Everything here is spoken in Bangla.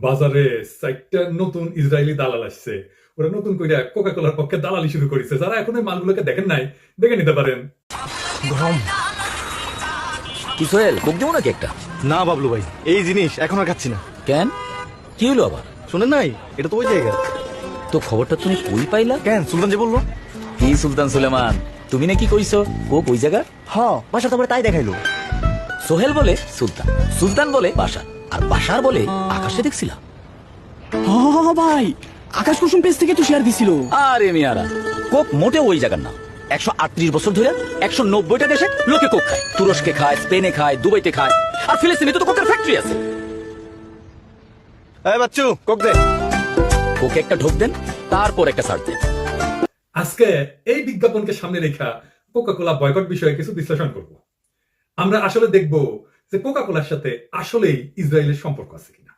বাজারে চারটা নতুন ইসরায়েলি দালাল আসছে। ওরা নতুন করে কোকা কোলার পক্ষে দালালি শুরু করেছে। যারা এখন ওই মালগুলোকে দেখেন নাই, দেখে নিতে পারেন। গরম। কি সোহেল, কোক দেবো নাকি একটা? না বাবলু ভাই, এই জিনিস এখন আর খাচ্ছি না। কেন, কি হলো আবার? শোনেন নাই, এটা তো ওই জায়গা। তো খবরটা তুমি কই পাইলা? কেন, সুলতান যে বললো। কি সুলতান সুলেমান, তুমি নাকি কইছো কোক ওই জায়গা? বাসা তোমার তাই দেখাইলো। সোহেল বলে সুলতান, সুলতান বলে বাসার, আর বাসার বলে আকাশে দেখছিলা। ভাই, আকাশ কুসুম পেজ থেকে তো শেয়ার দিছিল। আরে মিয়ারা, কোক মোটে ওই জায়গার না। 138 বছর ধরে 190টা দেশে লোকে কোক খায়। তুরস্কে খায়, স্পেনে খায়, দুবাইতে খায়, আর ফিলিস্তিনে তো কোকের ফ্যাক্টরি আছে। এই বাচ্চু, কোক দে। কোকে একটা ঢোক দেন, তারপর একটা সার্চ দেন। আজকে এই বিজ্ঞাপনকে সামনে রেখা কোকা কোলা বয়কট বিষয়ে কিছু বিশ্লেষণ করব। আমরা আসলে দেখব যে কোকা কোলার সাথে আসলেই ইসরায়েলের সম্পর্ক আছে কিনা।